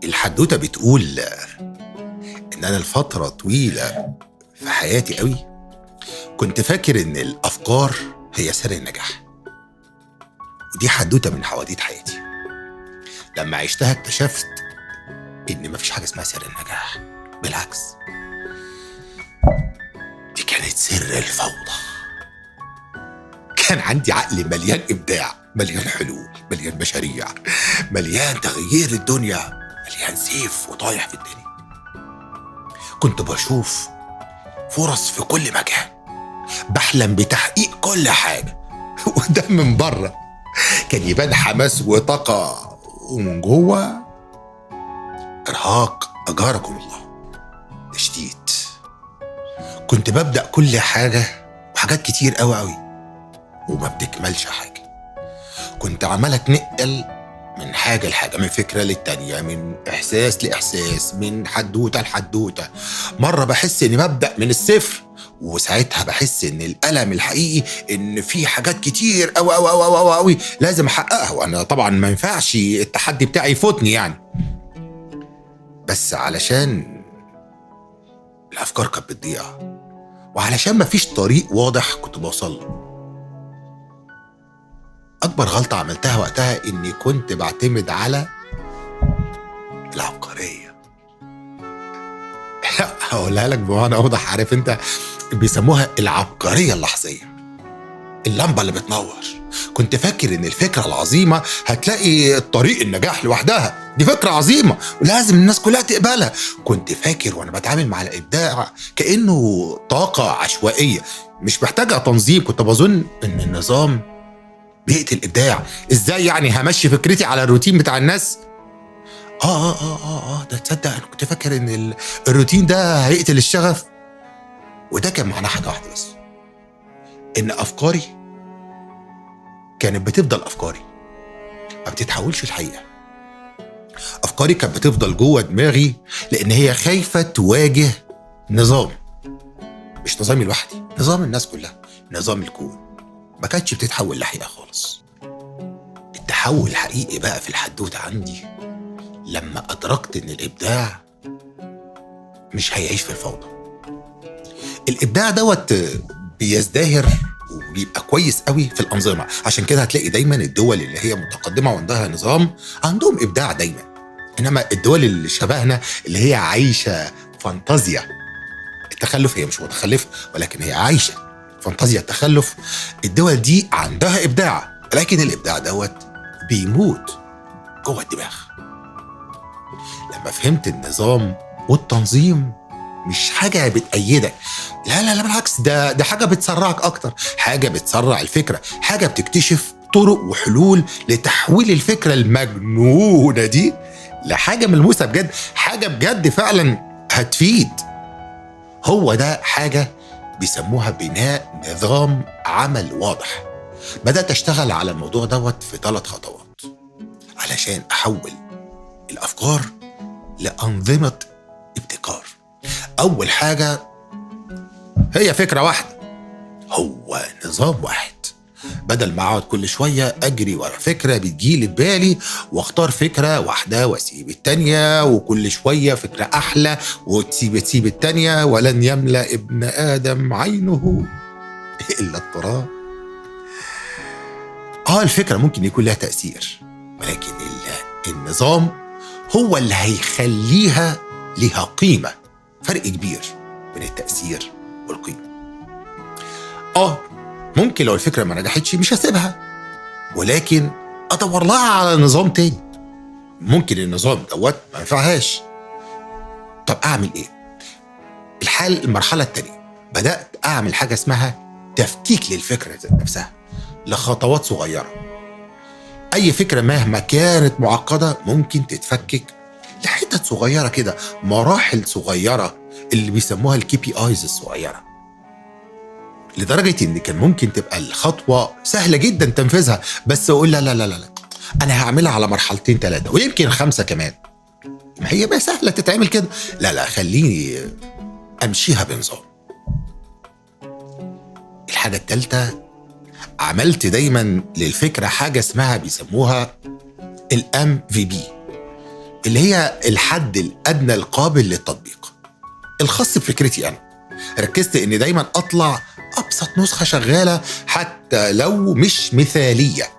الحدوتة بتقول إن أنا لفترة طويلة في حياتي قوي كنت فاكر إن الأفكار هي سر النجاح. ودي حدوتة من حواديت حياتي. لما عشتها اكتشفت إن مفيش حاجة اسمها سر النجاح، بالعكس دي كانت سر الفوضى. كان عندي عقل مليان إبداع، مليان حلول، مليان مشاريع، مليان تغيير الدنيا، مليان سيف وطايح في الدنيا. كنت بشوف فرص في كل مكان، بحلم بتحقيق كل حاجة وده من بره كان يبان حماس وطاقة، ومن جوه إرهاق أجاركم الله، تشتيت. كنت ببدأ كل حاجة وحاجات كتير قوي وما بتكملش حاجة. كنت عمال اتنقل من حاجة لحاجة، من فكرة للتانية، من إحساس لإحساس، من حدوتة لحدوتة. مرة بحس إني ببدأ من الصفر، وساعتها بحس إن الألم الحقيقي إن في حاجات كتير أوي لازم أحققها، وأنا طبعا ما ينفعش التحدي بتاعي يفوتني يعني. بس علشان الأفكار كانت بتضيع، وعلشان ما فيش طريق واضح كنت بوصل له. أكبر غلطة عملتها وقتها إني كنت بعتمد على العبقرية. هقولها لك بمعنى أوضح. عارف أنت بيسموها العبقرية اللحظية، اللمبة اللي بتنور. كنت فاكر إن الفكرة العظيمة هتلاقي طريق النجاح لوحدها، دي فكرة عظيمة ولازم الناس كلها تقبلها. كنت فاكر وأنا بتعامل مع الإبداع كأنه طاقة عشوائية مش محتاجة تنظيم. كنت بظن إن النظام بيقتل الإبداع. إزاي يعني همشي فكرتي على الروتين بتاع الناس؟ ده تصدق أنا كنت فاكر إن الروتين ده هيقتل الشغف. وده كان معناه حاجة واحدة بس، إن أفكاري كانت بتفضل أفكاري، ما بتتحولش الحقيقة. أفكاري كانت بتفضل جوه دماغي لأن هي خايفة تواجه نظام، مش نظامي لوحدي، نظام الناس كلها، نظام الكون. ما كانتش بتتحول لحقيقة خالص. التحول الحقيقي بقى في الحدوتة عندي لما أدركت إن الإبداع مش هيعيش في الفوضى. الإبداع دوت بيزدهر وبيبقى كويس قوي في الأنظمة. عشان كده هتلاقي دايما الدول اللي هي متقدمة وعندها نظام عندهم إبداع دايما. إنما الدول اللي شبهنا اللي هي عايشة فانتازيا التخلف، هي مش متخلفة ولكن هي عايشة فانتازيا التخلف، الدول دي عندها إبداع، لكن الإبداع دوت بيموت جوه الدماغ. لما فهمت النظام والتنظيم مش حاجة بتأيدك، لا بالعكس، ده حاجة بتسرعك أكتر، حاجة بتسرع الفكرة، حاجة بتكتشف طرق وحلول لتحويل الفكرة المجنونة دي لحاجة ملموسة بجد، حاجة بجد فعلا هتفيد. هو ده حاجة بيسموها بناء نظام عمل واضح. بدأت أشتغل على الموضوع دوت في 3 خطوات علشان أحول الأفكار لأنظمة ابتكار. أول حاجة هي فكرة واحدة، هو نظام واحد. بدل ما أقعد كل شوية أجري ورا فكرة بتجيلي ببالي واختار فكرة واحدة واسيب التانية، وكل شوية فكرة أحلى وتسيب التانية، ولن يملأ ابن آدم عينه إلا التراب. الفكرة ممكن يكون لها تأثير، ولكن النظام هو اللي هيخليها لها قيمة. فرق كبير بين التأثير والقيمة. ممكن لو الفكرة ما نجحتش مش هسيبها، ولكن أدور لها على نظام تاني. ممكن النظام دوت ما ينفعهاش، طب أعمل إيه؟ المرحلة التانية بدأت أعمل حاجة اسمها تفكيك للفكرة نفسها لخطوات صغيرة. أي فكرة مهما كانت معقدة ممكن تتفكك لحتت صغيرة كده، مراحل صغيرة اللي بيسموها الKPIs الصغيرة، لدرجة إن كان ممكن تبقى الخطوة سهلة جدا تنفيذها، بس أقول لا أنا هعملها على 2 3 ويمكن 5 كمان. ما هي بقى سهلة تتعمل كده، لا خليني أمشيها بنظام. الحاجة الثالثة، عملت دايما للفكرة حاجة اسمها بيسموها MVP اللي هي الحد الأدنى القابل للتطبيق الخاص بفكرتي أنا. ركزت إن دايما أطلع أبسط نسخة شغالة حتى لو مش مثالية.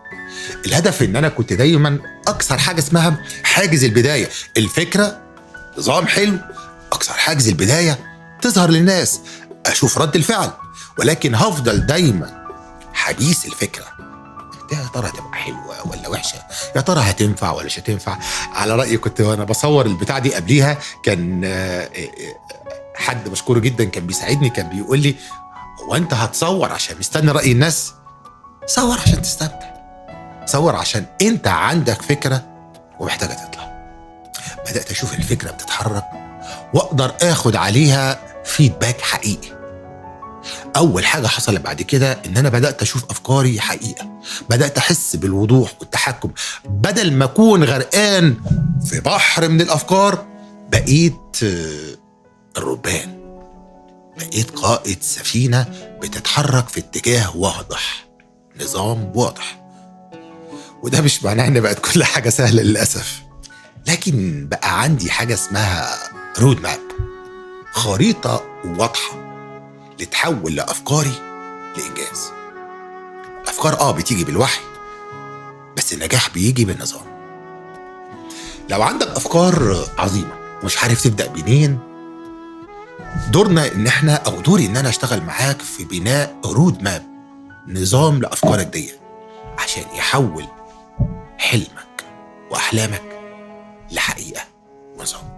الهدف إن أنا كنت دايما أكسر حاجة اسمها حاجز البداية. الفكرة نظام حلو، أكسر حاجز البداية تظهر للناس، أشوف رد الفعل، ولكن هفضل دايما حديث الفكرة. يا ترى هتبقى حلوة ولا وحشة؟ يا ترى هتنفع ولا مش هتنفع؟ على رأيي كنت وأنا بصور البتاع دي قبليها كان حد مشكور جدا كان بيساعدني، كان بيقول لي هو أنت هتصور عشان مستني رأي الناس؟ صور عشان تستمتع، صور عشان أنت عندك فكرة ومحتاجة تطلع. بدأت أشوف الفكرة بتتحرك وأقدر آخد عليها فيدباك حقيقي. أول حاجة حصلت بعد كده إن أنا بدأت أشوف أفكاري حقيقة، بدأت أحس بالوضوح والتحكم. بدل ما أكون غرقان في بحر من الأفكار بقيت الربان، بقيت قائد سفينة بتتحرك في اتجاه واضح، نظام واضح. وده مش معناه إن بقت كل حاجة سهلة للأسف، لكن بقى عندي حاجة اسمها رود ماب، خريطة واضحة لتحول لأفكاري لإنجاز. الأفكار بتيجي بالوحي، بس النجاح بيجي بالنظام. لو عندك أفكار عظيمة ومش عارف تبدأ منين، دورنا إن إحنا أو دوري إن أنا أشتغل معاك في بناء رود ماب، نظام لأفكارك دي عشان يحول حلمك وأحلامك لحقيقة ونظام.